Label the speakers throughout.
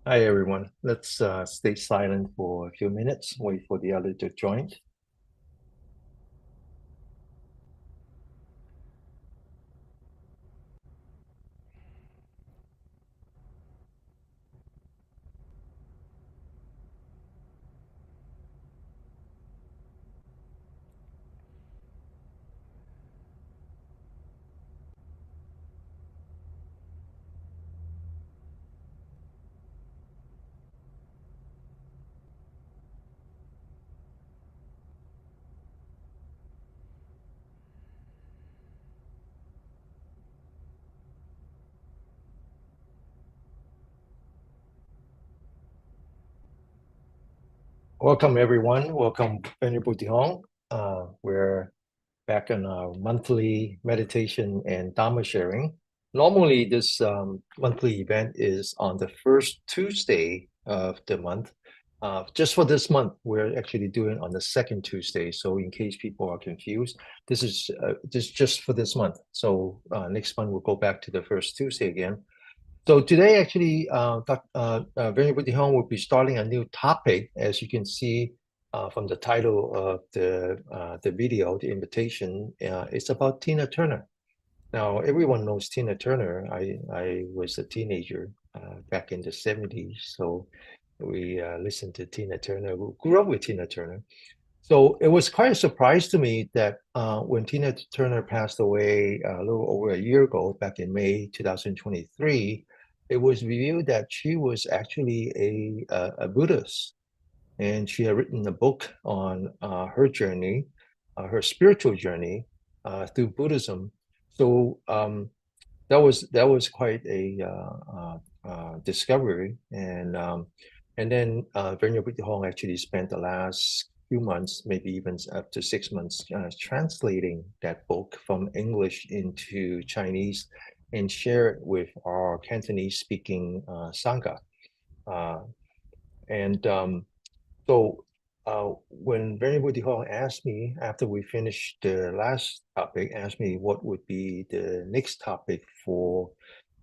Speaker 1: Hi, everyone. Let's stay silent for a few minutes, wait for the other to join. Welcome, everyone. Welcome, Venerable De Hong. We're back on our monthly meditation and Dharma sharing. Normally, this monthly event is on the first Tuesday of the month. Just for this month, we're actually doing on the second Tuesday. So, in case people are confused, this just for this month. So, next month we'll go back to the first Tuesday again. So today, actually, Venerable De Hong will be starting a new topic, as you can see from the title of the video, the invitation. It's about Tina Turner. Now, everyone knows Tina Turner. I was a teenager back in the 70s, so we listened to Tina Turner. We grew up with Tina Turner. So it was quite a surprise to me that when Tina Turner passed away a little over a year ago, back in May 2023, it was revealed that she was actually a Buddhist, and she had written a book on her journey, her spiritual journey through Buddhism. So that was quite a discovery, and then Venerable Hong actually spent the last few months, maybe even up to 6 months, translating that book from English into Chinese and share it with our Cantonese-speaking Sangha. Uh, and when Venerable De Hong asked me after we finished the last topic, asked me what would be the next topic for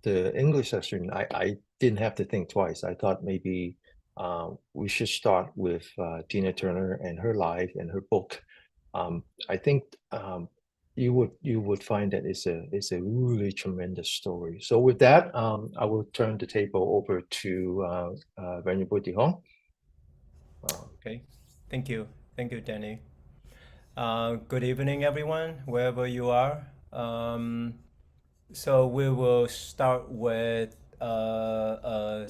Speaker 1: the English session, I didn't have to think twice. I thought maybe we should start with Tina Turner and her life and her book. I think you would find that it's a really tremendous story. So with that, I will turn the table over to Venerable De Hong.
Speaker 2: Okay, thank you. Thank you, Danny. Good evening, everyone, wherever you are. So we will start with a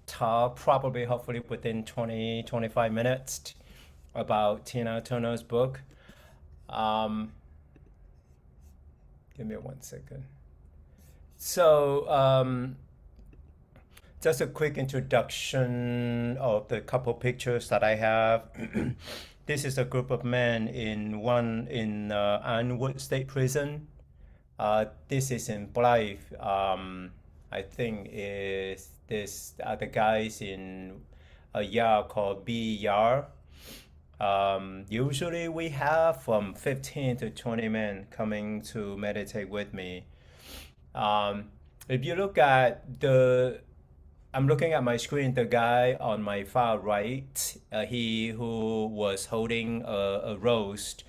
Speaker 2: talk, probably, hopefully, within 20-25 minutes about Tina Turner's book. Um, Give me 1 second. So, just a quick introduction of the couple pictures that I have. This is a group of men in Ironwood State Prison. This is in Blythe. I think is this are the guys in a yard called B Yard. Usually we have from 15 to 20 men coming to meditate with me. Um, if you look at I'm looking at my screen, the guy on my far right, he who was holding a roast.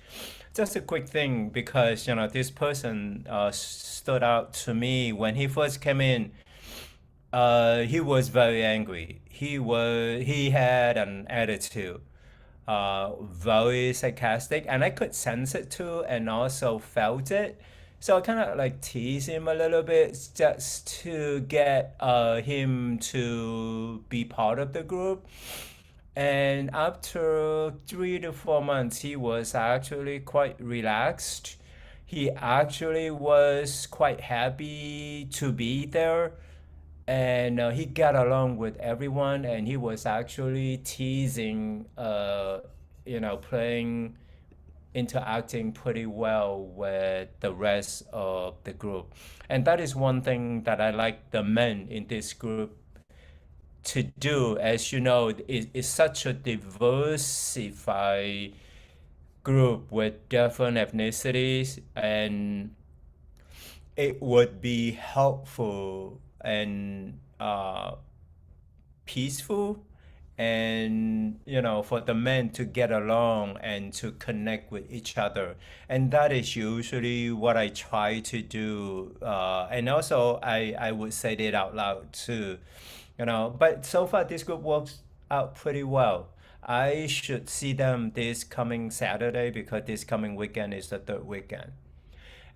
Speaker 2: Just a quick thing because this person stood out to me when he first came in. He was very angry. He had an attitude, very sarcastic, and I could sense it too, and also felt it. So I kind of like tease him a little bit just to get him to be part of the group. And after 3 to 4 months, he was actually quite relaxed. He actually was quite happy to be there, and he got along with everyone, and he was actually teasing, playing, interacting pretty well with the rest of the group. And that is one thing that I like the men in this group to do. As you know, it's such a diversified group with different ethnicities, and it would be helpful and peaceful, and for the men to get along and to connect with each other. And that is usually what I try to do, and also I would say it out loud too. But so far this group works out pretty well. I should see them this coming Saturday because this coming weekend is the third weekend.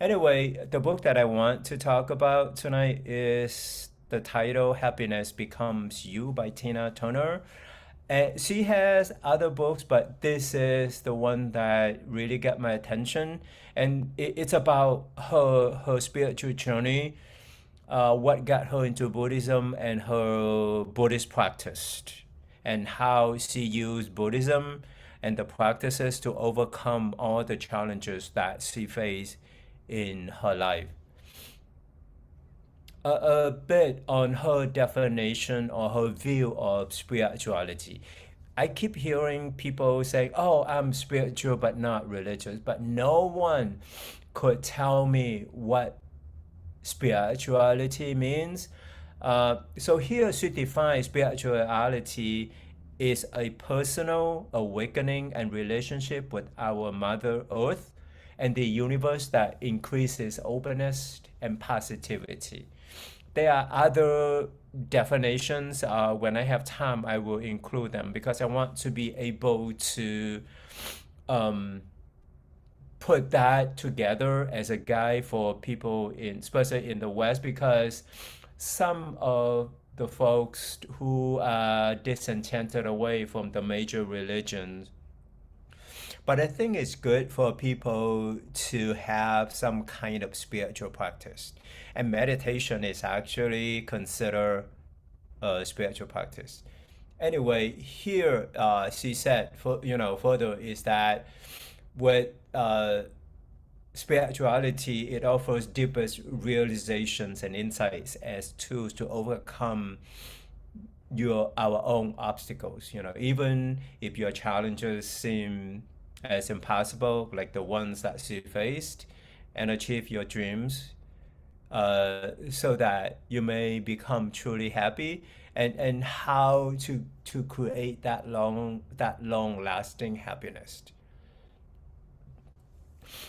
Speaker 2: Anyway, the book that I want to talk about tonight is the title Happiness Becomes You by Tina Turner. And she has other books, but this is the one that really got my attention. And it's about her spiritual journey, what got her into Buddhism and her Buddhist practice, and how she used Buddhism and the practices to overcome all the challenges that she faced in her life. A bit on her definition or her view of spirituality. I keep hearing people say, "Oh, I'm spiritual but not religious," but no one could tell me what spirituality means. So here she defines spirituality is a personal awakening and relationship with our Mother Earth and the universe that increases openness and positivity. There are other definitions. When I have time, I will include them because I want to be able to um, put that together as a guide for people especially in the West, because some of the folks who are disenchanted away from the major religions. But I think it's good for people to have some kind of spiritual practice. And meditation is actually considered a spiritual practice. Anyway, here she said, further is that with spirituality, it offers deepest realizations and insights as tools to overcome our own obstacles. Even if your challenges seem as impossible, like the ones that she faced, and achieve your dreams, so that you may become truly happy, and how to create that long lasting happiness.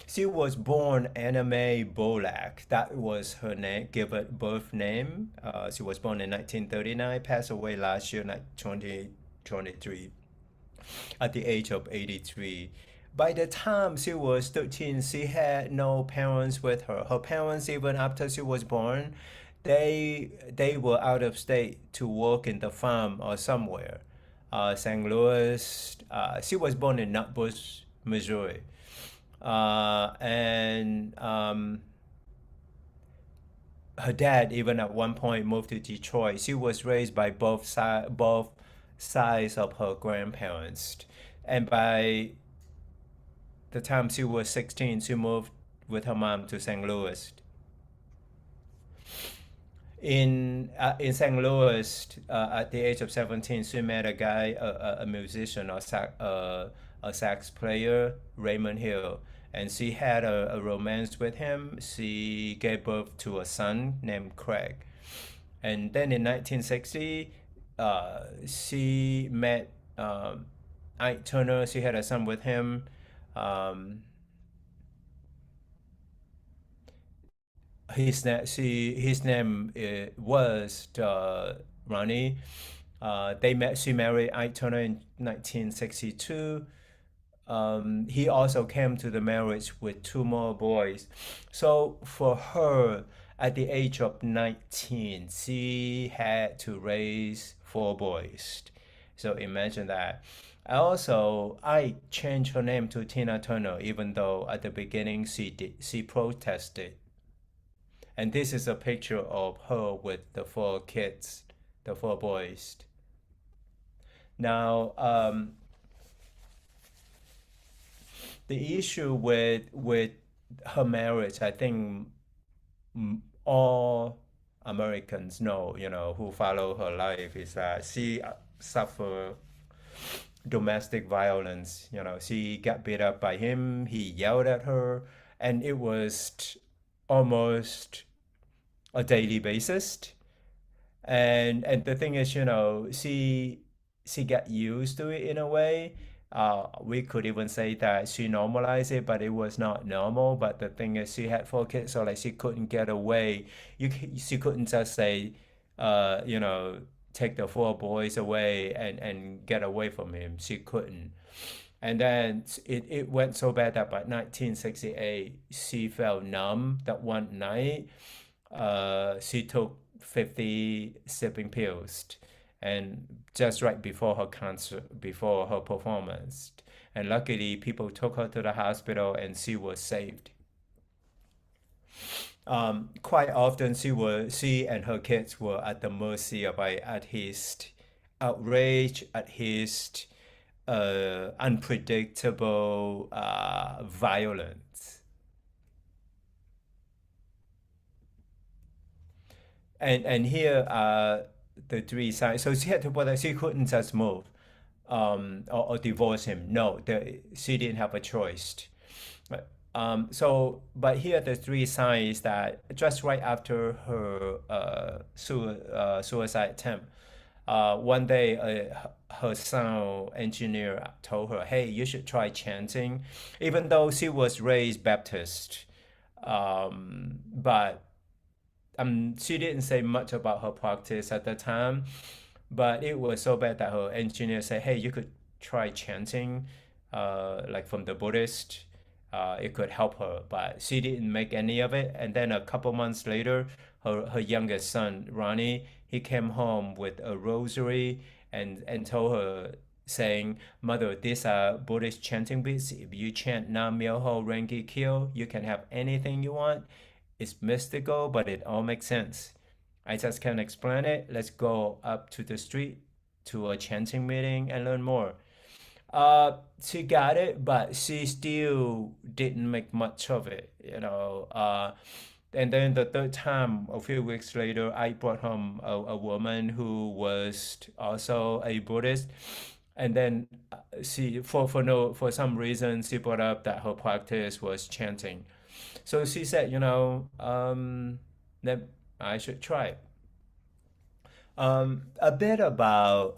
Speaker 2: She was born Anna Mae Bolak. That was her name, given birth name. She was born in 1939, passed away last year, 2023, at the age of 83. By the time she was 13, she had no parents with her. Her parents, even after she was born, they were out of state to work in the farm or somewhere. St. Louis. She was born in Nutbush, Missouri. And her dad even at one point moved to Detroit. She was raised by both sides of her grandparents, and by the time she was 16, she moved with her mom to St. Louis. In St. Louis, at the age of 17, she met a guy, a musician, a sax player, Raymond Hill, and she had a romance with him. She gave birth to a son named Craig. And then in 1960, she met Ike Turner. She had a son with him. Um, his name was Ronnie. She married Ike Turner in 1962. He also came to the marriage with two more boys. So for her, at the age of 19, she had to raise four boys. So imagine that. I changed her name to Tina Turner, even though at the beginning she protested. And this is a picture of her with the four kids, the four boys. Now, the issue with her marriage, I think all Americans know, who follow her life, is that she suffered domestic violence. She got beat up by him. He yelled at her, and it was almost a daily basis. And the thing is, she got used to it in a way. We could even say that she normalized it, but it was not normal. But the thing is, she had 4 kids, so like she couldn't get away. She couldn't just say, uh, you know, take the 4 boys away and get away from him. She couldn't. And then it went so bad that by 1968, she felt numb that one night. She took 50 sleeping pills and just right before her concert, before her performance. And luckily, people took her to the hospital and she was saved. Quite often, she and her kids were at the mercy of at his outrage, at his unpredictable violence. And here are the three sides. So she had to, but she couldn't just move or divorce him. No, she didn't have a choice. But here are the three signs that just right after her suicide attempt, one day her sound engineer told her, "Hey, you should try chanting," even though she was raised Baptist. But she didn't say much about her practice at the time, but it was so bad that her engineer said, "Hey, you could try chanting, like from the Buddhist. It could help her." But she didn't make any of it. And then a couple months later, her youngest son, Ronnie, he came home with a rosary and told her, saying, "Mother, these are Buddhist chanting beads. If you chant Nam Myoho Renge Kyo, you can have anything you want. It's mystical, but it all makes sense. I just can't explain it. Let's go up to the street to a chanting meeting and learn more." She got it, but she still didn't make much of it. And then the third time, a few weeks later, I brought home a woman who was also a Buddhist, and then she, for some reason, she brought up that her practice was chanting. So she said, that I should try it. A bit about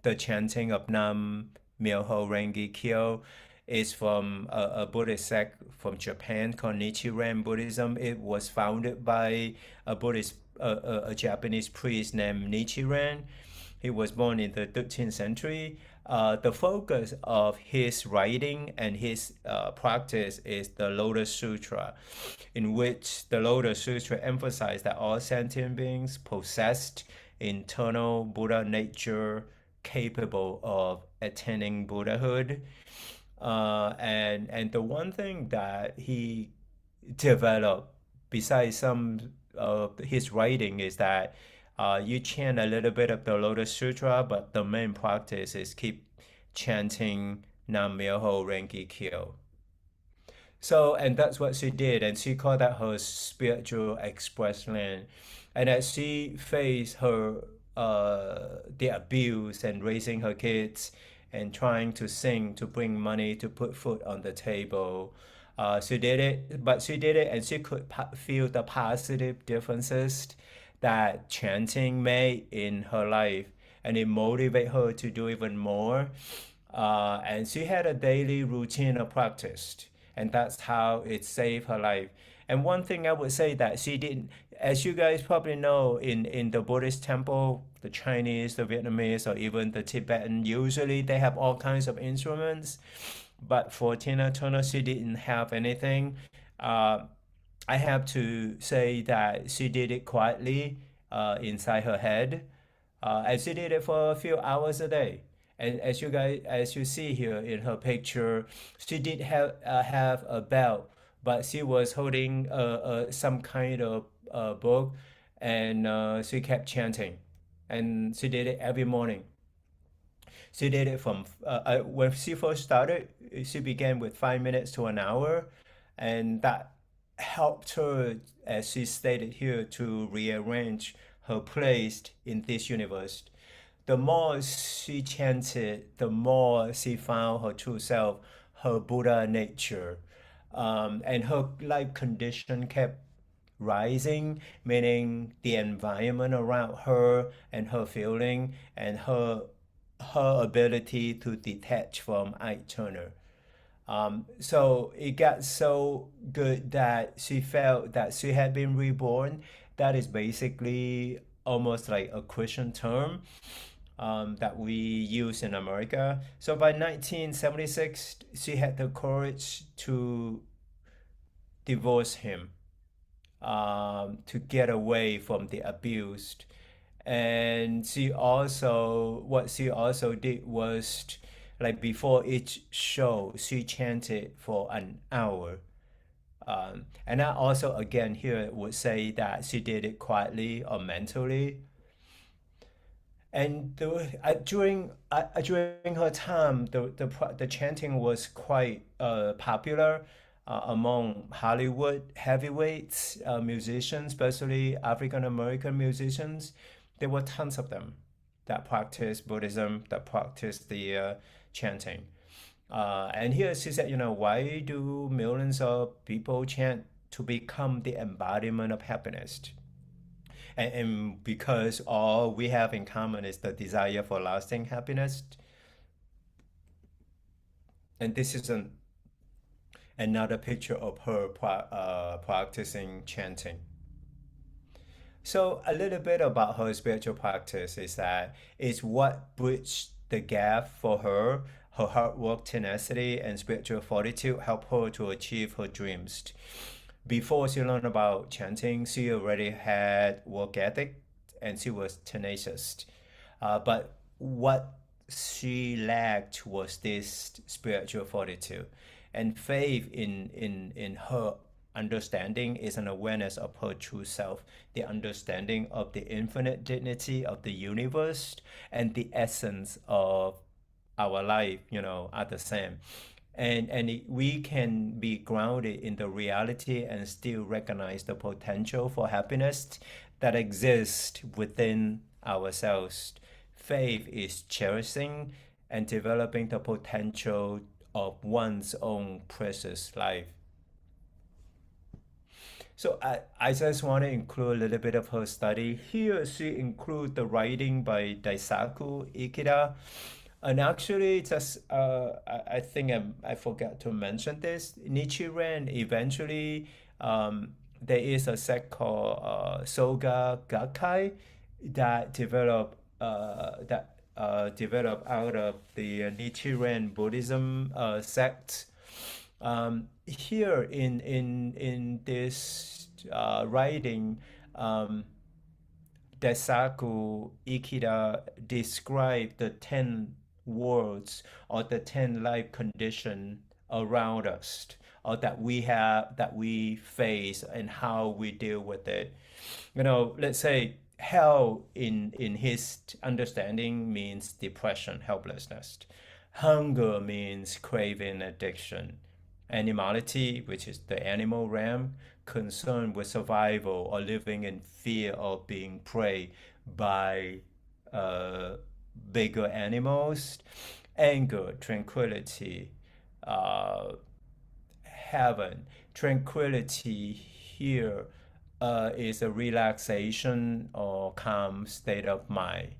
Speaker 2: the chanting of Nam Myoho Renge Kyo is from a Buddhist sect from Japan called Nichiren Buddhism. It was founded by a Japanese priest named Nichiren. He was born in the 13th century. The focus of his writing and his practice is the Lotus Sutra, in which the Lotus Sutra emphasized that all sentient beings possessed internal Buddha nature capable of attaining Buddhahood. And the one thing that he developed besides some of his writing is that you chant a little bit of the Lotus Sutra, but the main practice is keep chanting Nam Myoho Renge Kyo. So, and that's what she did, and she called that her spiritual express lane. And as she faced her the abuse and raising her kids and trying to sing to bring money to put food on the table, she did it, but she did it, and she could feel the positive differences that chanting made in her life, and it motivated her to do even more. And she had a daily routine of practice, and that's how it saved her life. And one thing I would say that she didn't, as you guys probably know, in the Buddhist temple, the Chinese, the Vietnamese, or even the Tibetan, usually they have all kinds of instruments. But for Tina Turner, she didn't have anything. Uh, I have to say that she did it quietly inside her head, and she did it for a few hours a day. And as you see here in her picture, she did have a belt, but she was holding some kind of book, and she kept chanting, and she did it every morning. She did it from when she first started. She began with 5 minutes to an hour, and that helped her, as she stated here, to rearrange her place in this universe. The more she chanted, the more she found her true self, her Buddha nature, and her life condition kept rising, meaning the environment around her and her feeling and her ability to detach from external. So it got so good that she felt that she had been reborn. That is basically almost like a Christian term that we use in America. So by 1976, she had the courage to divorce him, to get away from the abused. And what she also did was, like before each show, she chanted for an hour. And I also, again, here would say that she did it quietly or mentally. And during her time, the chanting was quite popular among Hollywood heavyweights, musicians, especially African American musicians. There were tons of them that practiced Buddhism, that practiced the chanting. And here she said, why do millions of people chant to become the embodiment of happiness? And because all we have in common is the desire for lasting happiness. And this is another picture of her practicing chanting. So a little bit about her spiritual practice is that it's what bridged the gap for her. Her hard work, tenacity, and spiritual fortitude helped her to achieve her dreams. Before she learned about chanting, she already had work ethic and she was tenacious. But what she lacked was this spiritual fortitude. And faith in her understanding is an awareness of her true self, the understanding of the infinite dignity of the universe and the essence of our life, are the same. We can be grounded in the reality and still recognize the potential for happiness that exists within ourselves. Faith is cherishing and developing the potential of one's own precious life. So I just want to include a little bit of her study. Here she include the writing by Daisaku Ikeda. And actually, just I think I forgot to mention this. Nichiren eventually, there is a sect called Soga Gakkai that developed out of the Nichiren Buddhism sect. Here in this writing, Daisaku Ikeda described the 10 worlds or the 10 life conditions around us or that we face and how we deal with it. Let's say hell in his understanding means depression, helplessness. Hunger means craving, addiction. Animality, which is the animal realm, concerned with survival or living in fear of being preyed by uh, bigger animals. Anger, tranquility, uh, heaven. Tranquility here is a relaxation or calm state of mind.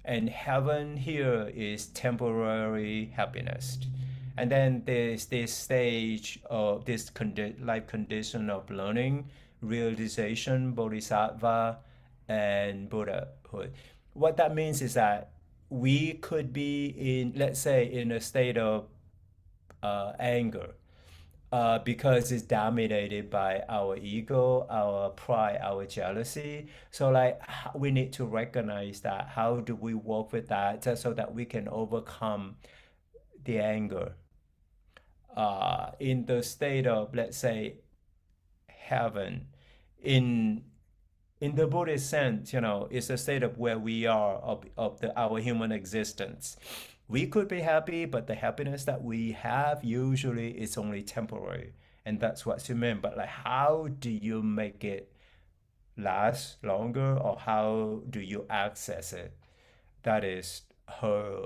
Speaker 2: And heaven here is temporary happiness. And then there's this stage of this life condition of learning, realization, bodhisattva, and Buddhahood. What that means is that we could be in, let's say, in a state of anger because it's dominated by our ego, our pride, our jealousy. So like we need to recognize that. How do we work with that just so that we can overcome the anger in the state of, let's say, heaven? In in the Buddhist sense, it's a state of where we are of our human existence. We could be happy, but the happiness that we have usually is only temporary. And that's what you mean. But like, how do you make it last longer or how do you access it? That is her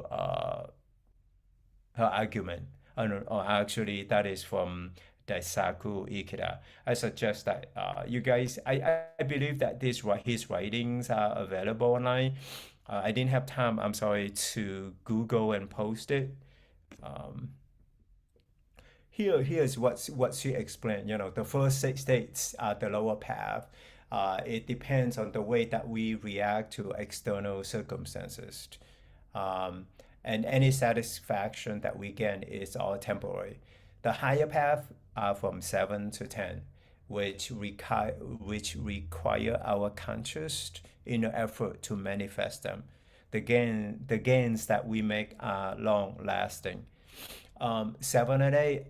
Speaker 2: argument. Or actually, that is from Daisaku Ikeda. I suggest that you guys, I believe that his writings are available online. I didn't have time, I'm sorry, to Google and post it. Um, here's what she explained. The first six states are the lower path. It depends on the way that we react to external circumstances. Um, and any satisfaction that we gain is all temporary. The higher path are from 7 to 10, which require our conscious inner effort to manifest them. The gains that we make are long lasting. 7 and 8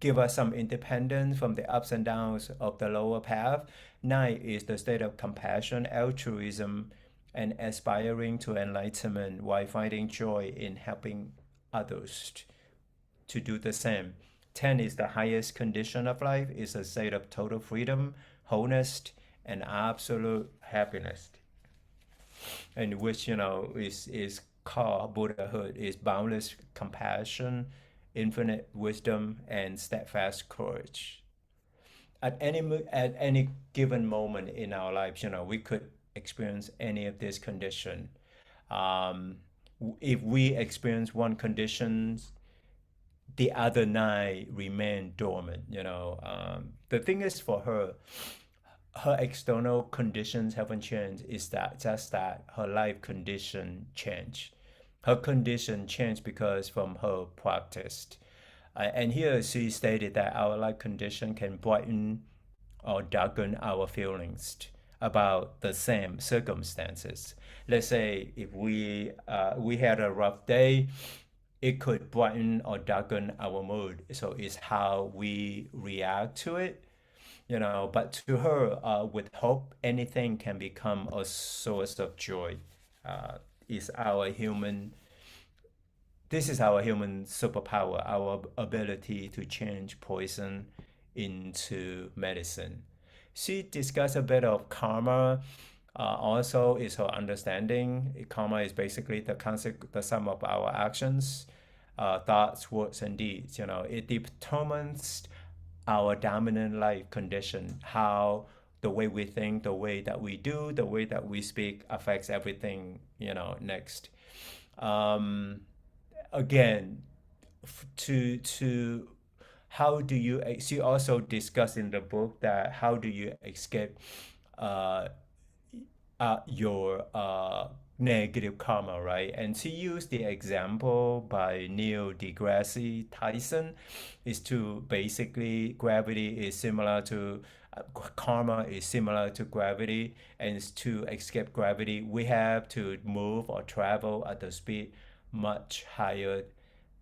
Speaker 2: give us some independence from the ups and downs of the lower path. 9 is the state of compassion, altruism, and aspiring to enlightenment while finding joy in helping others to do the same. 10 is the highest condition of life, is a state of total freedom, wholeness, and absolute happiness. And which, is called Buddhahood, is boundless compassion, infinite wisdom, and steadfast courage. At any given moment in our lives, we could experience any of these conditions. Um, if we experience one condition, the other 9 remain dormant. The thing is, for her external conditions haven't changed. Is that just that her life condition changed? Her condition changed because from her practice. And here she stated that our life condition can brighten or darken our feelings about the same circumstances. Let's say if we had a rough day, it could brighten or darken our mood. So it's how we react to it. But to her, with hope, anything can become a source of joy. Uh, is our human this is our human superpower, our ability to change poison into medicine. She discussed a bit of karma. Also, is her understanding. Karma is basically the sum of our actions, thoughts, words, and deeds. It determines our dominant life condition, how the way we think, the way that we do, the way that we speak affects everything, next. Um, Again, to how do you, she also discussed in the book that how do you escape uh, your negative karma, right? And she used the example by Neil deGrasse Tyson, is to basically gravity is similar to karma is similar to gravity, and to escape gravity we have to move or travel at the speed much higher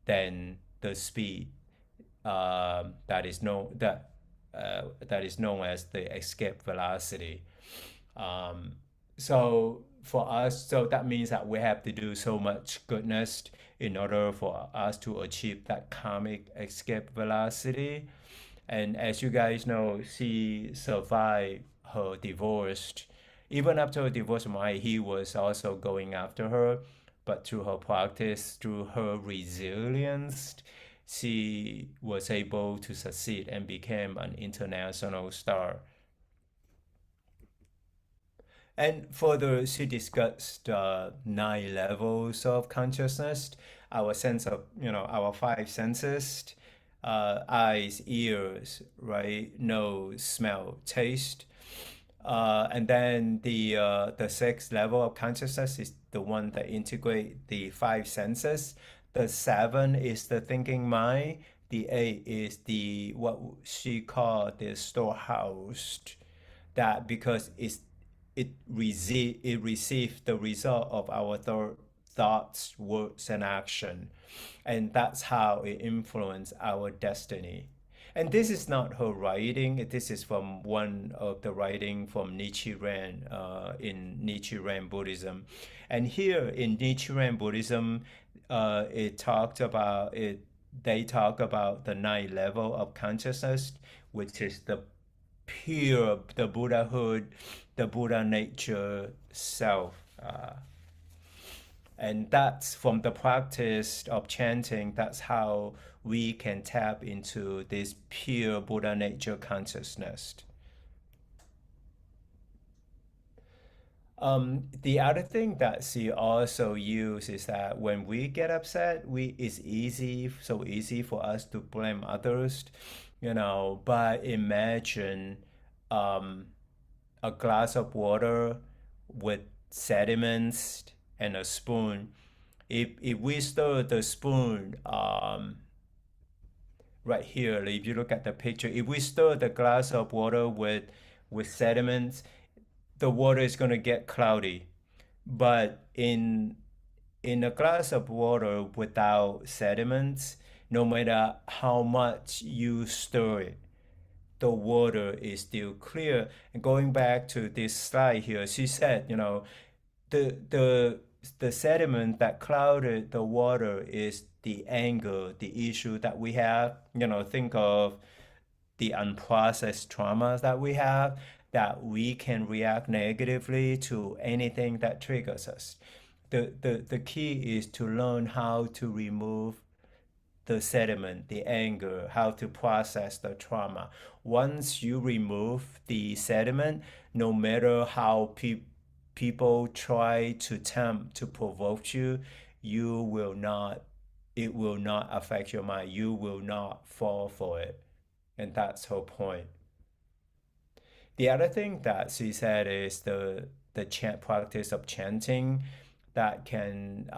Speaker 2: than the speed that is known as the escape velocity. Um, so that means that we have to do so much goodness in order for us to achieve that karmic escape velocity. And as you guys know, she survived her divorce. Even after her divorce, he was also going after her. But through her practice, through her resilience, she was able to succeed and became an international star. And further, she discussed 9 levels of consciousness, our sense of, our 5 senses, eyes, ears, right, nose, smell, taste. And then the 6th level of consciousness is the one that integrate the 5 senses. The 7 is the thinking mind. The 8 is the what she called the storehouse. That because it receives the result of our thoughts, words, and action, and that's how it influences our destiny. And this is not her writing. This is from one of the writing from Nichiren in Nichiren Buddhism. And here in Nichiren Buddhism, it talked about it. They talk about the 9 level of consciousness, which is the Buddhahood, the Buddha nature self. And that's from the practice of chanting, that's how we can tap into this pure Buddha nature consciousness. The other thing that she also used is that when we get upset, it's so easy for us to blame others, but imagine um, a glass of water with sediments and a spoon. If we stir the spoon, right here, if you look at the picture, if we stir the glass of water with sediments, the water is going to get cloudy. But in a glass of water without sediments, no matter how much you stir it, the water is still clear. And going back to this slide here, she said, the the the sediment that clouded the water is the anger, the issue that we have. Think of the unprocessed traumas that we have, that we can react negatively to anything that triggers us. The key is to learn how to remove the sediment, the anger, how to process the trauma. Once you remove the sediment, no matter how people try to attempt to provoke you, you will not, it will not affect your mind. You will not fall for it. And that's her point. The other thing that she said is the chant practice of chanting, that can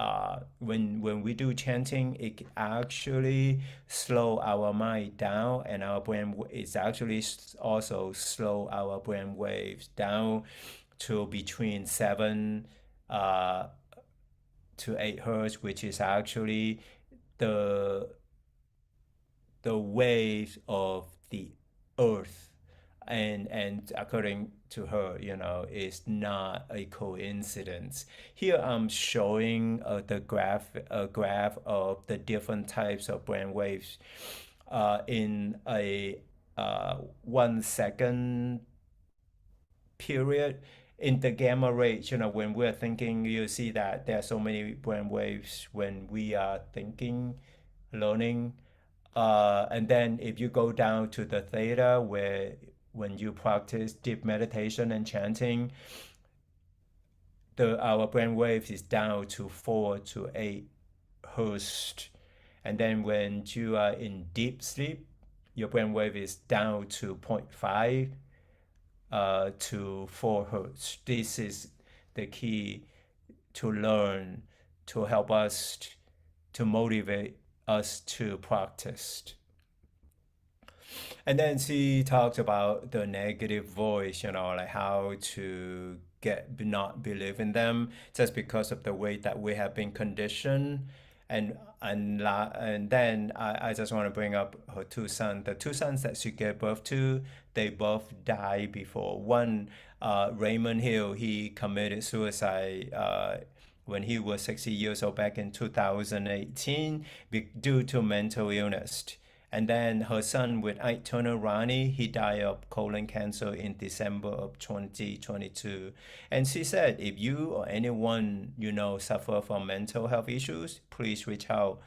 Speaker 2: when we do chanting, it actually slow our mind down, and our brain is actually also slow our brain waves down to between 7 uh, to 8 hertz, which is actually the the waves of the earth. And according to her, it's not a coincidence. Here I'm showing the graph of the different types of brain waves in a 1 second period. In the gamma rays, when we're thinking, you see that there are so many brain waves when we are thinking, learning. And then if you go down to the theta, where when you practice deep meditation and chanting, our brain waves is down to 4 to 8 hertz. And then when you are in deep sleep, your brain wave is down to 0.5 to 4 hertz. This is the key to learn, to help us, to motivate us to practice. And then she talked about the negative voice, like how to not believe in them just because of the way that we have been conditioned. And then I just want to bring up her two sons. The two sons that she gave birth to, they both died before. One, Raymond Hill, he committed suicide when he was 60 years old back in 2018 due to mental illness. And then her son with Ike Turner Ronnie, he died of colon cancer in December of 2022. And she said, if you or anyone suffer from mental health issues, please reach out.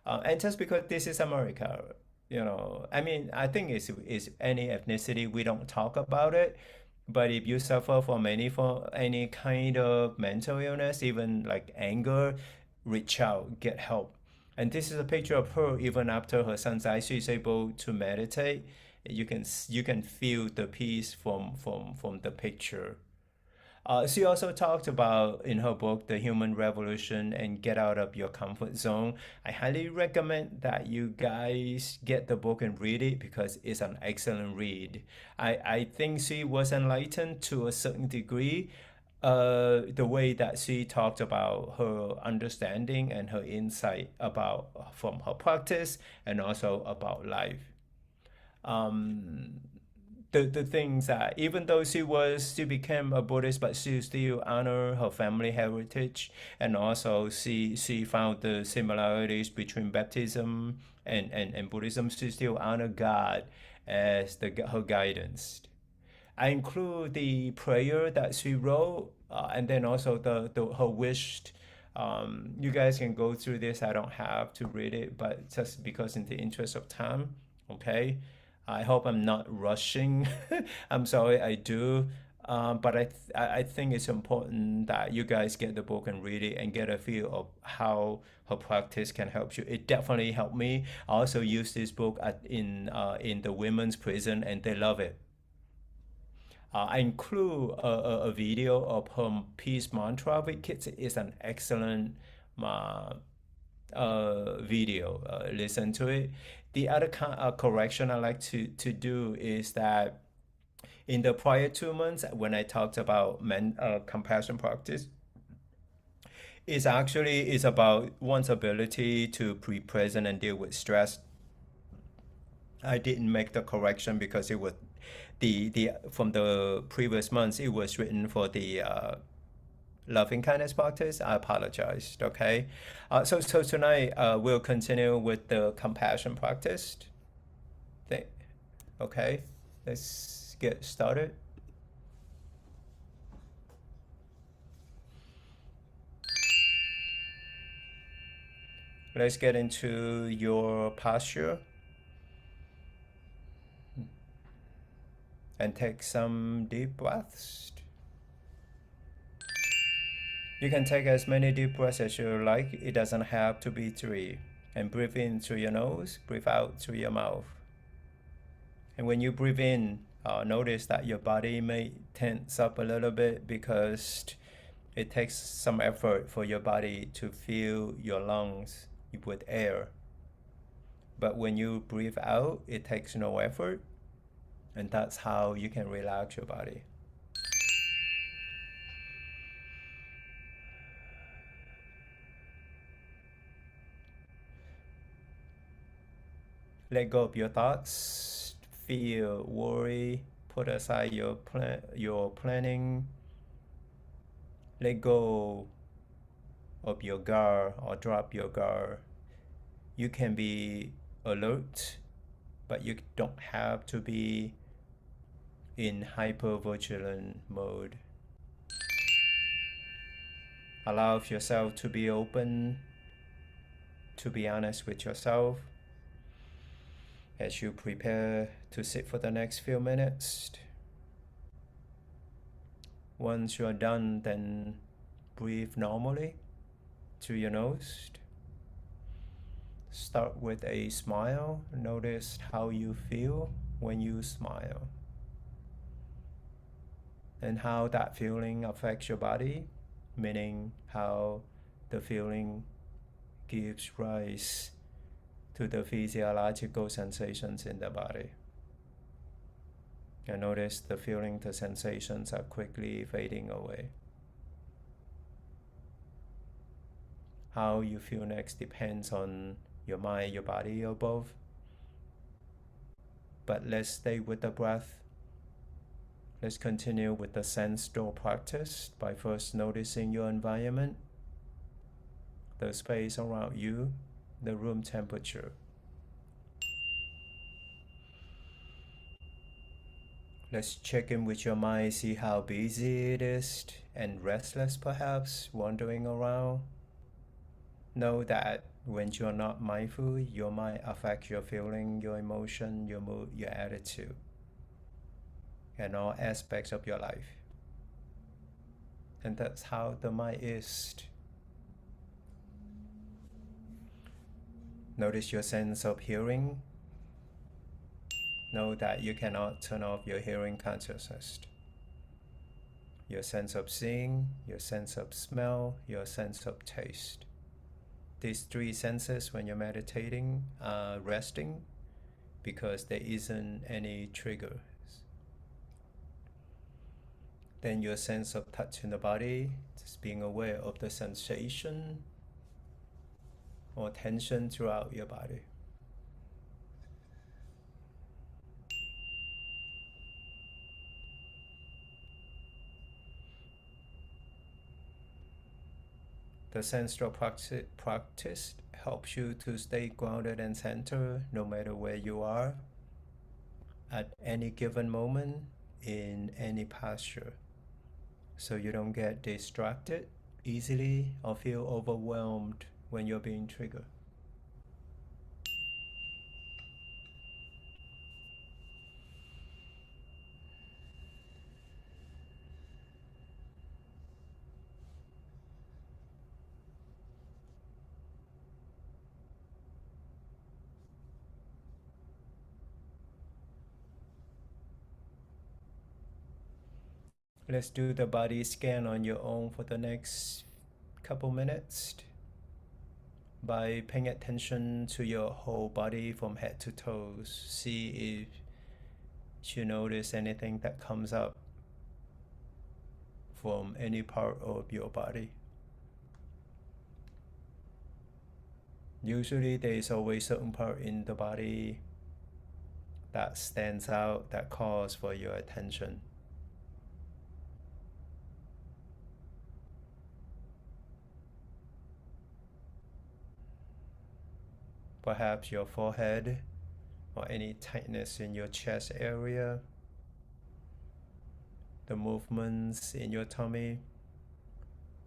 Speaker 2: And just because this is America, I mean, I think it's any ethnicity, we don't talk about it. But if you suffer from any kind of mental illness, even like anger, reach out, get help. And this is a picture of her even after her son's died. She is able to meditate. You can feel the peace from the picture. She also talked about in her book, The Human Revolution and Get Out of Your Comfort Zone. I highly recommend that you guys get the book and read it because it's an excellent read. I think she was enlightened to a certain degree. The way that she talked about her understanding and her insight about from her practice and also about life. Um, the things that even though she became a Buddhist, but she still honor her family heritage, and also she found the similarities between baptism and Buddhism. She still honor God as her guidance. I include the prayer that she wrote, and then also her wish You guys can go through this. I don't have to read it, but just because in the interest of time, okay? I hope I'm not rushing. I'm sorry, I do. But I think it's important that you guys get the book and read it and get a feel of how her practice can help you. It definitely helped me. I also use this book in the women's prison, and they love it. I include a video of her peace mantra with kids. It's an excellent uh, video. Listen to it. The other correction I like to do is that in the prior 2 months, when I talked about compassion practice, is about one's ability to be present and deal with stress. I didn't make the correction because it was the from the previous months. It was written for the loving kindness practice. I apologized. Okay, so tonight we'll continue with the compassion practice. Thing. Okay, let's get started. Let's get into your posture and take some deep breaths. You can take as many deep breaths as you like. It doesn't have to be 3. And breathe in through your nose, breathe out through your mouth. And when you breathe in, notice that your body may tense up a little bit because it takes some effort for your body to fill your lungs with air. But when you breathe out, it takes no effort, and that's how you can relax your body. Let go of your thoughts, fear, worry, put aside your planning. Let go of your guard or drop your guard. You can be alert, but you don't have to be in hyper-vigilant mode. Allow yourself to be open, to be honest with yourself as you prepare to sit for the next few minutes. Once you're done, then breathe normally through your nose. Start with a smile. Notice how you feel when you smile and how that feeling affects your body, meaning how the feeling gives rise to the physiological sensations in the body. And notice the feeling, the sensations are quickly fading away. How you feel next depends on your mind, your body, or both. But let's stay with the breath. Let's continue with the sense door practice by first noticing your environment, the space around you, the room temperature. Let's check in with your mind, see how busy it is and restless perhaps, wandering around. Know that when you're not mindful, your mind affects your feeling, your emotion, your mood, your attitude, and all aspects of your life. And that's how the mind is. Notice your sense of hearing. Know that you cannot turn off your hearing consciousness. Your sense of seeing, your sense of smell, your sense of taste. These 3 senses, when you're meditating, are resting because there isn't any triggers. Then your sense of touch in the body, just being aware of the sensation or tension throughout your body. The sensual practice helps you to stay grounded and centered no matter where you are at any given moment in any posture, so you don't get distracted easily or feel overwhelmed when you're being triggered. Let's do the body scan on your own for the next couple minutes by paying attention to your whole body from head to toes. See if you notice anything that comes up from any part of your body. Usually there is always certain part in the body that stands out, that calls for your attention. Perhaps your forehead or any tightness in your chest area, the movements in your tummy,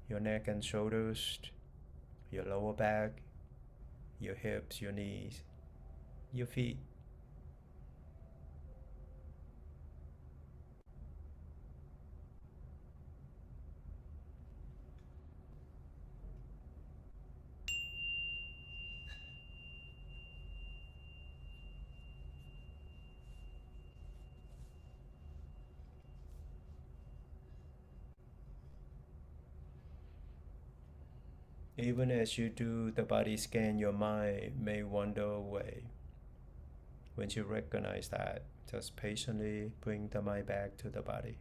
Speaker 2: your neck and shoulders, your lower back, your hips, your knees, your feet. Even as you do the body scan, your mind may wander away. When you recognize that, just patiently bring the mind back to the body.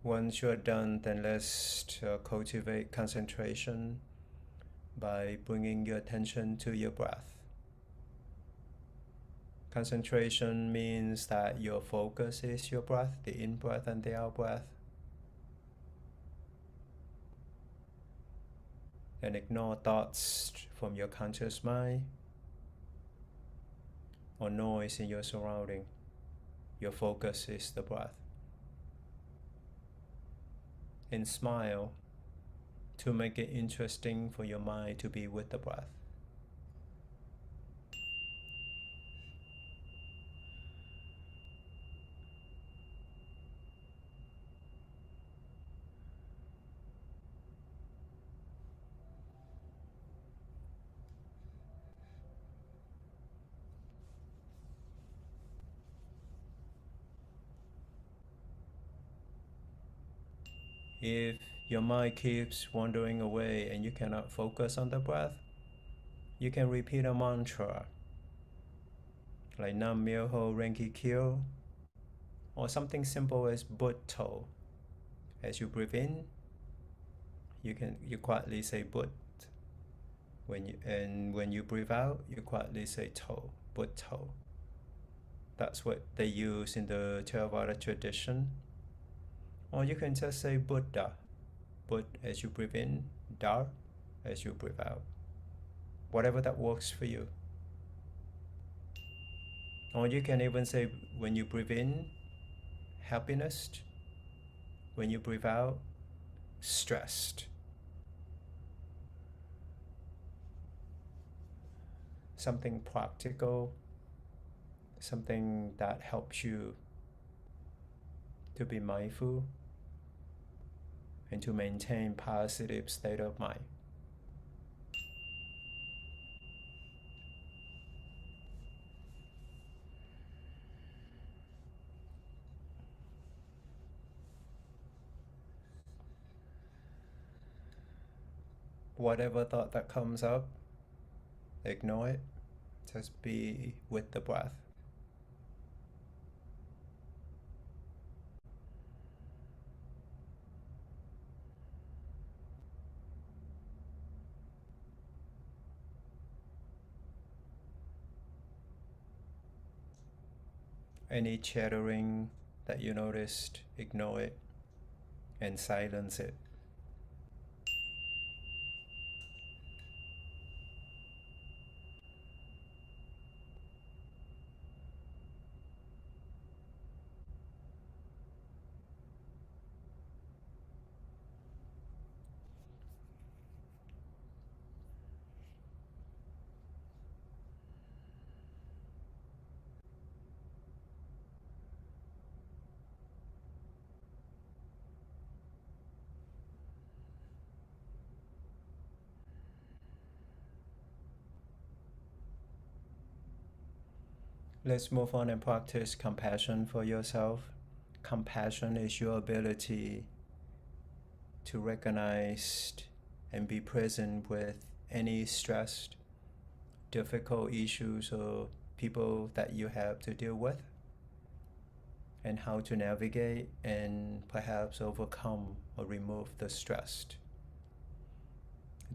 Speaker 2: Once you're done, then let's cultivate concentration by bringing your attention to your breath. Concentration means that your focus is your breath, the in-breath and the out-breath. And ignore thoughts from your conscious mind or noise in your surrounding. Your focus is the breath. And smile to make it interesting for your mind to be with the breath. If your mind keeps wandering away and you cannot focus on the breath, you can repeat a mantra like Nam Myoho Renge Kyo or something simple as Butto. As you breathe in, you quietly say But. When you breathe out, you quietly say To, Butto. That's what they use in the Theravada tradition. Or you can just say Buddha. But as you breathe in, Dar as you breathe out. Whatever that works for you. Or you can even say when you breathe in, happiness. When you breathe out, stressed. Something practical, something that helps you to be mindful and to maintain positive state of mind. Whatever thought that comes up, ignore it. Just be with the breath. Any chattering that you noticed, ignore it and silence it. Let's move on and practice compassion for yourself. Compassion is your ability to recognize and be present with any stressed, difficult issues or people that you have to deal with, and how to navigate and perhaps overcome or remove the stress.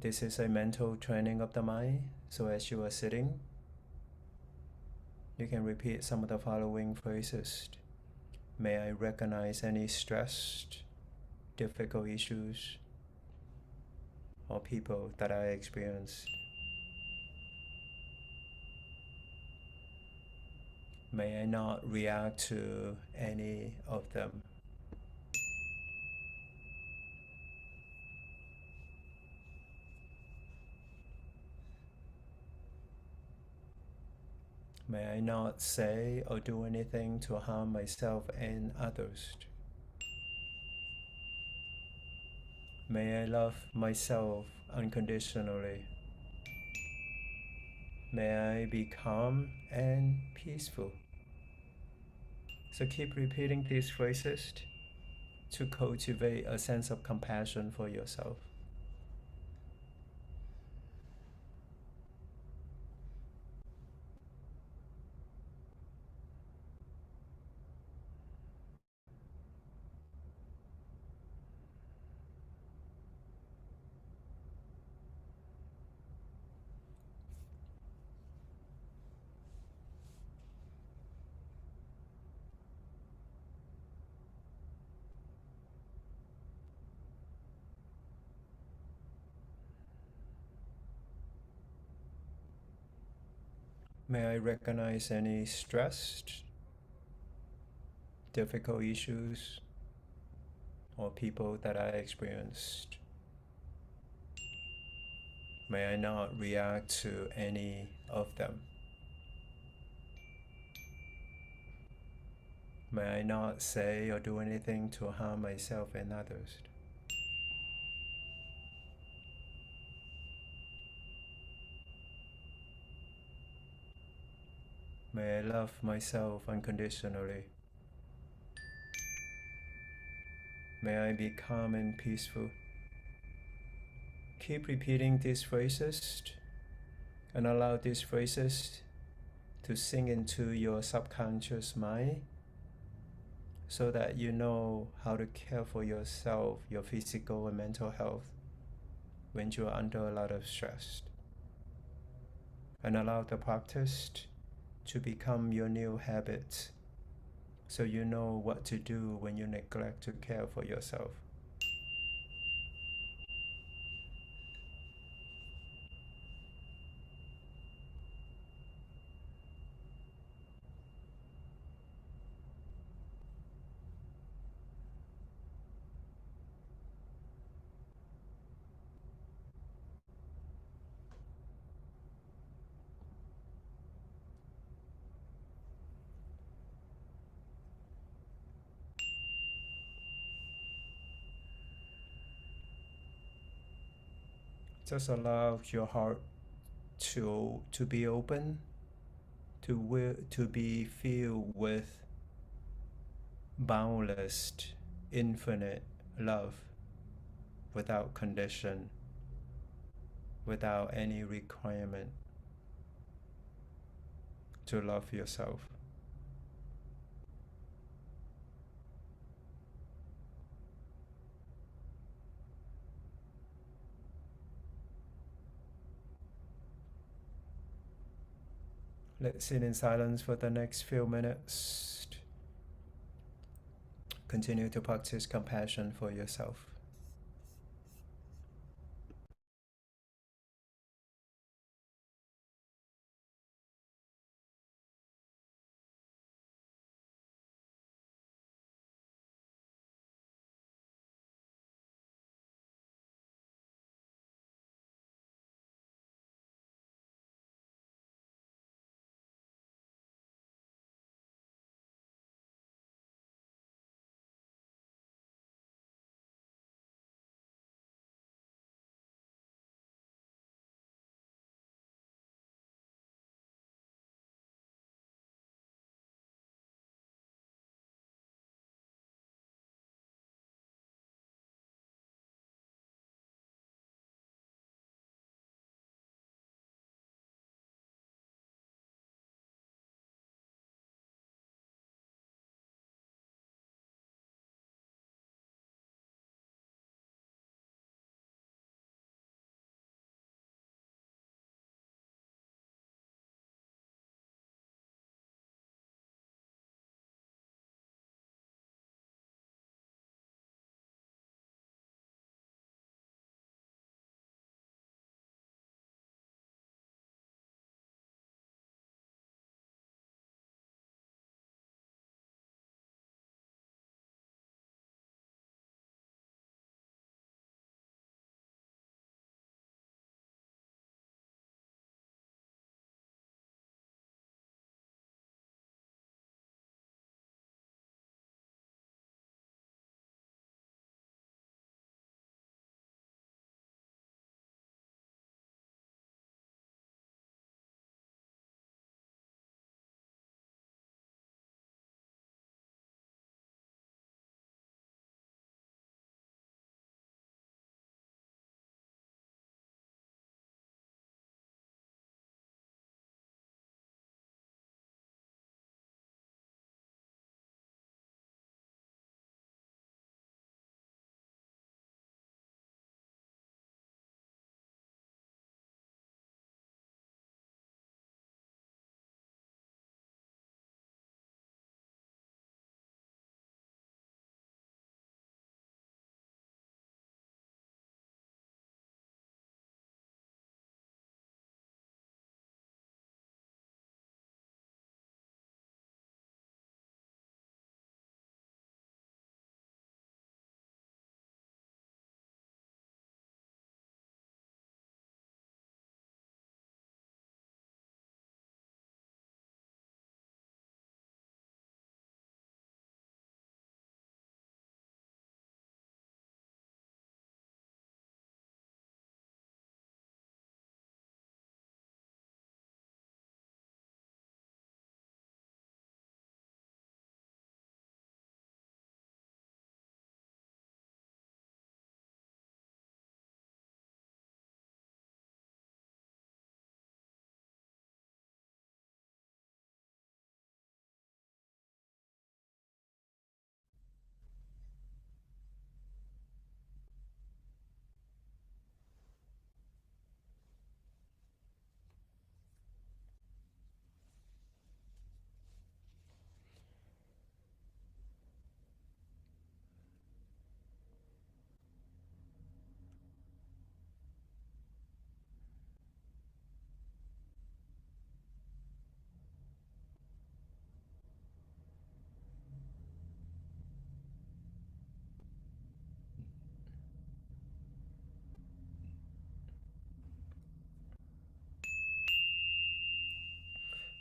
Speaker 2: This is a mental training of the mind, so as you are sitting, you can repeat some of the following phrases. May I recognize any stressed, difficult issues or people that I experience. May I not react to any of them. May I not say or do anything to harm myself and others. May I love myself unconditionally. May I be calm and peaceful. So keep repeating these phrases to cultivate a sense of compassion for yourself. May I recognize any stressed, difficult issues or people that I experienced. May I not react to any of them. May I not say or do anything to harm myself and others. May I love myself unconditionally. May I be calm and peaceful. Keep repeating these phrases and allow these phrases to sink into your subconscious mind so that you know how to care for yourself, your physical and mental health when you are under a lot of stress. And allow the practice to become your new habit so you know what to do when you neglect to care for yourself. Just allow your heart to be open, to be filled with boundless, infinite love without condition, without any requirement to love yourself. Let's sit in silence for the next few minutes. continue to practice compassion for yourself.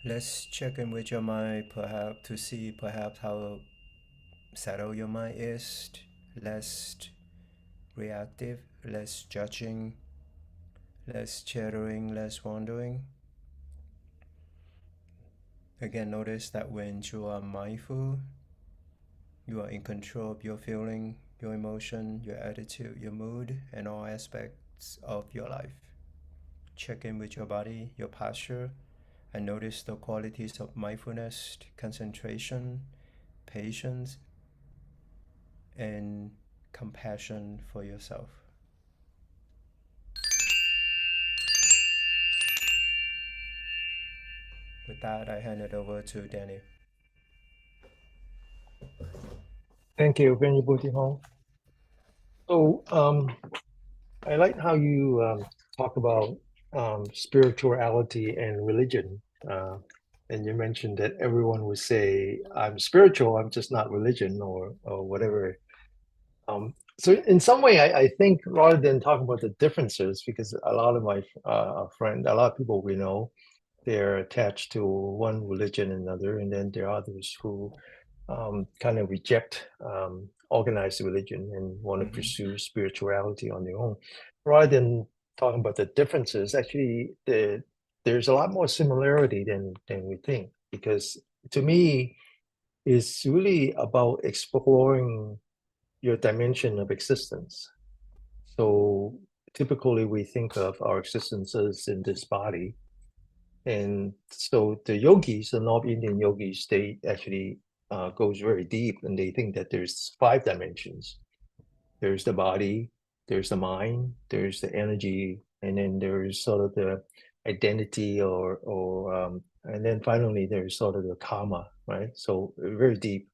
Speaker 2: Let's check in with your mind perhaps to see perhaps how settled your mind is, less reactive, less judging, less chattering, less wandering. Again, notice that when you are mindful, you are in control of your feeling, your emotion, your attitude, your mood, and all aspects of your life. Check in with your body, your posture, and notice the qualities of mindfulness, concentration, patience, and compassion for yourself. With that, I hand it over to Danny.
Speaker 1: Thank you, Venerable De Hong. So, I like how you talk about spirituality and religion. Uh, and you mentioned that everyone would say, I'm spiritual, I'm just not religion or whatever. So in some way, I think rather than talking about the differences, because a lot of my friends, a lot of people we know, they're attached to one religion and another, and then there are others who kind of reject organized religion and want to
Speaker 2: Hmm.
Speaker 1: pursue spirituality on their own. Rather than talking about the differences, actually, there's a lot more similarity than we think. Because to me, it's really about exploring your dimension of existence. So typically, we think of our existence as in this body, and so the yogis, the North Indian yogis, they actually goes very deep, and they think that there's five dimensions. There's the body, there's the mind, there's the energy, and then there's sort of the identity, and then finally there's sort of the karma, right? So very deep.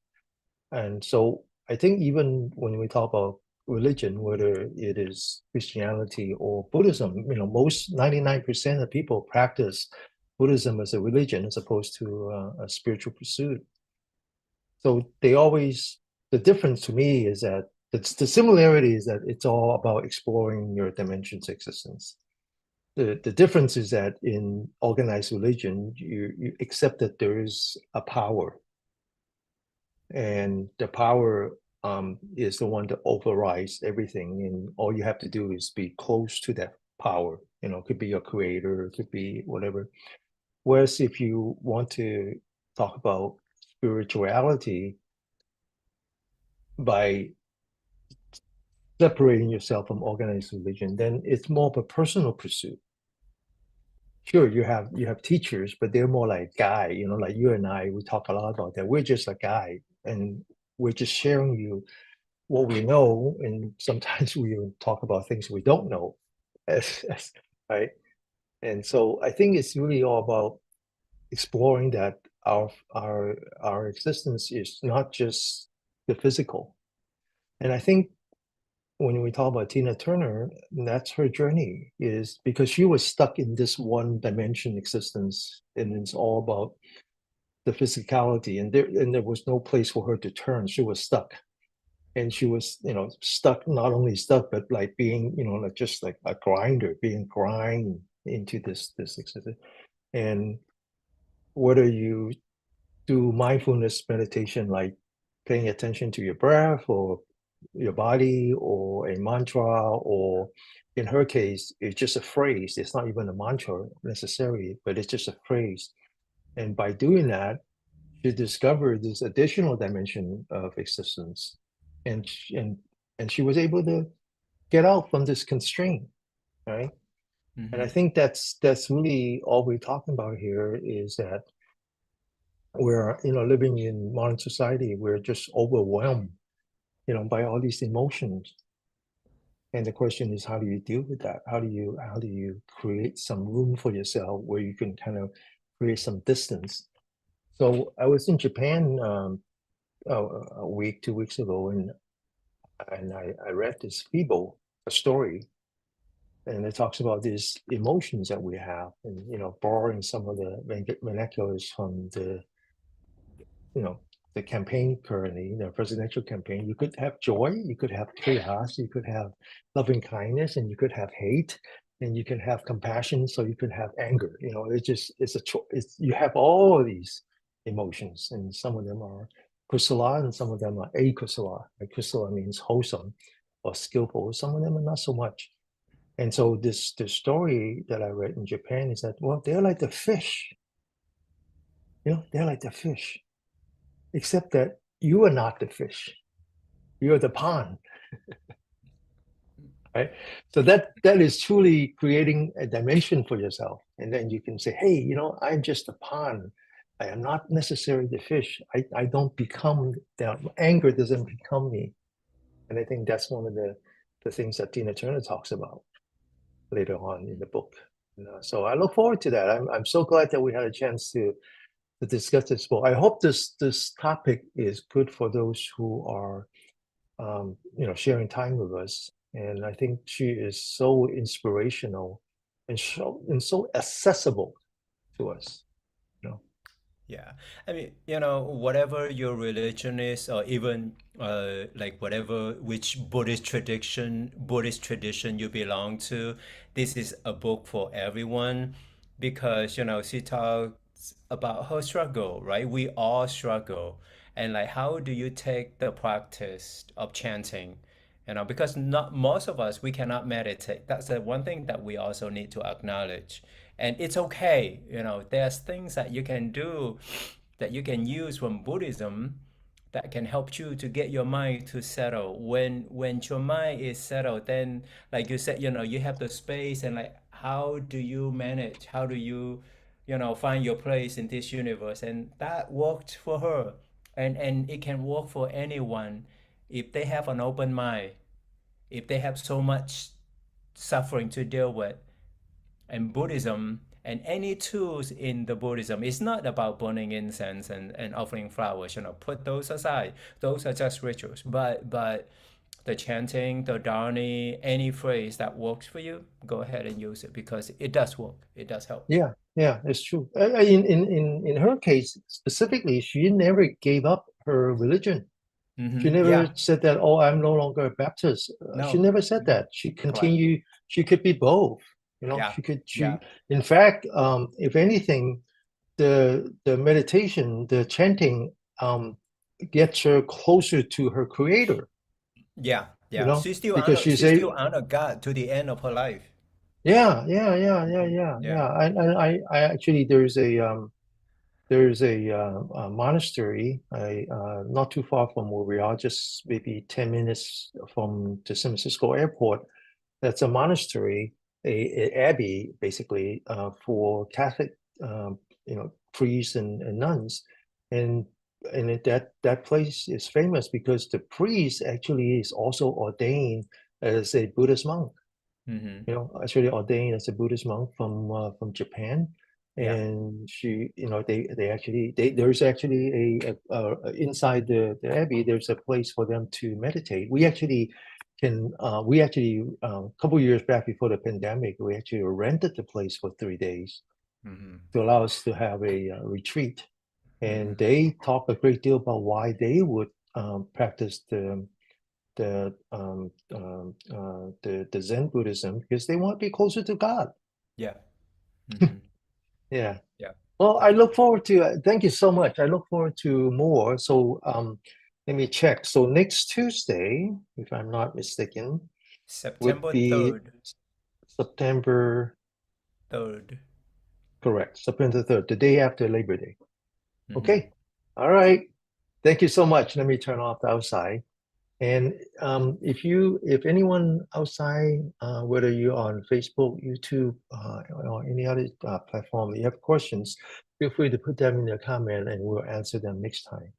Speaker 1: And so I think even when we talk about religion, whether it is Christianity or Buddhism, most 99% of people practice Buddhism as a religion as opposed to a spiritual pursuit. So the difference to me is that the similarity is that it's all about exploring your dimensions of existence. The difference is that in organized religion, you accept that there is a power, and the power is the one that overrides everything, and all you have to do is be close to that power. It could be your creator, it could be whatever. Whereas if you want to talk about spirituality by separating yourself from organized religion, then it's more of a personal pursuit. Sure, you have teachers, but they're more like guy, like you and I, we talk a lot about that. We're just a guy, and we're just sharing you what we know, and sometimes we even talk about things we don't know, right? And so I think it's really all about exploring that our existence is not just the physical. And I think when we talk about Tina Turner, that's her journey, is because she was stuck in this one dimension existence, and it's all about the physicality, and there was no place for her to turn. She was stuck. And she was, stuck, not only stuck, but like being, like just like a grinder, being grind into this existence. And whether you do mindfulness meditation, like paying attention to your breath or your body or a mantra, or in her case, it's just a phrase. It's not even a mantra necessarily, but it's just a phrase. And by doing that, she discovered this additional dimension of existence, and and she was able to get out from this constraint, right? And I
Speaker 2: Hmm.
Speaker 1: think that's really all we're talking about here, is that we're living in modern society. We're just overwhelmed, by all these emotions. And the question is, how do you deal with that? How do you create some room for yourself where you can kind of create some distance? So I was in Japan a week, 2 weeks ago, and I read this Bible, a story, and it talks about these emotions that we have, and borrowing some of the vernaculars from you know the campaign currently, the presidential campaign. You could have joy, you could have chaos, you could have loving kindness, and you could have hate, and you can have compassion, so you could have anger. It's a choice. You have all of these emotions, and some of them are kusala, and some of them are akusala. Like kusala means wholesome or skillful. Some of them are not so much. And so the story that I read in Japan is that, well, they're like the fish. They're like the fish, except that you are not the fish. You're the pond, right? So that is truly creating a dimension for yourself. And then you can say, hey, I'm just a pond. I am not necessarily the fish. I don't become that. Anger doesn't become me. And I think that's one of the things that Tina Turner talks about later on in the book. So I look forward to that. I'm so glad that we had a chance to discuss this book. I hope this topic is good for those who are sharing time with us. And I think she is so inspirational and so accessible to us. You know?
Speaker 2: Yeah, I mean, whatever your religion is, or even like whatever which Buddhist tradition you belong to, this is a book for everyone, because she talks about her struggle, right? We all struggle, and like, how do you take the practice of chanting? Because not most of us, we cannot meditate. That's the one thing that we also need to acknowledge. And it's okay. There's things that you can do, that you can use from Buddhism, that can help you to get your mind to settle. When your mind is settled, then, like you said, you have the space, and like, how do you manage? How do you, find your place in this universe? And that worked for her, and it can work for anyone if they have an open mind, if they have so much suffering to deal with. And Buddhism, and any tools in the Buddhism, it's not about burning incense and offering flowers. Put those aside. Those are just rituals. But the chanting, the dharma, any phrase that works for you, go ahead and use it, because it does work. It does help.
Speaker 1: Yeah, it's true. In her case specifically, she never gave up her religion. She never
Speaker 2: Yeah.
Speaker 1: said that, oh, I'm no longer a Baptist. She
Speaker 2: No.
Speaker 1: never said that. She
Speaker 2: Correct.
Speaker 1: continued, she could be both.
Speaker 2: Yeah.
Speaker 1: She,
Speaker 2: Yeah.
Speaker 1: in fact, if anything, the meditation, the chanting, gets her closer to her creator,
Speaker 2: Yeah. Yeah. She still
Speaker 1: because
Speaker 2: honor.
Speaker 1: she's
Speaker 2: She still
Speaker 1: a,
Speaker 2: honor God to the end of her life. Yeah.
Speaker 1: I actually, there's a monastery, not too far from where we are, just maybe 10 minutes from the San Francisco airport. That's a monastery, a abbey, basically, for Catholic, priests and nuns. And that place is famous because the priest actually is also ordained as a Buddhist monk.
Speaker 2: Mm-hmm.
Speaker 1: Actually ordained as a Buddhist monk from Japan.
Speaker 2: Yeah.
Speaker 1: And there's actually inside the abbey, there's a place for them to meditate. A couple of years back before the pandemic, we actually rented the place for 3 days
Speaker 2: Mm-hmm.
Speaker 1: to allow us to have a retreat.
Speaker 2: Mm-hmm.
Speaker 1: And they talk a great deal about why they would practice the Zen Buddhism, because they want to be closer to God.
Speaker 2: Yeah. Mm-hmm.
Speaker 1: Yeah.
Speaker 2: Yeah.
Speaker 1: Well, I
Speaker 2: That's
Speaker 1: look forward to. Thank you so much. I look forward to more. So, let me check. So next Tuesday, if I'm not mistaken, would
Speaker 2: September
Speaker 1: be
Speaker 2: 3rd.
Speaker 1: September.
Speaker 2: 3rd.
Speaker 1: Correct. September 3rd, the day after Labor Day.
Speaker 2: Mm-hmm.
Speaker 1: Okay. All right. Thank you so much. Let me turn off the outside. And if anyone outside, whether you're on Facebook, YouTube, or any other platform, you have questions, feel free to put them in the comment and we'll answer them next time.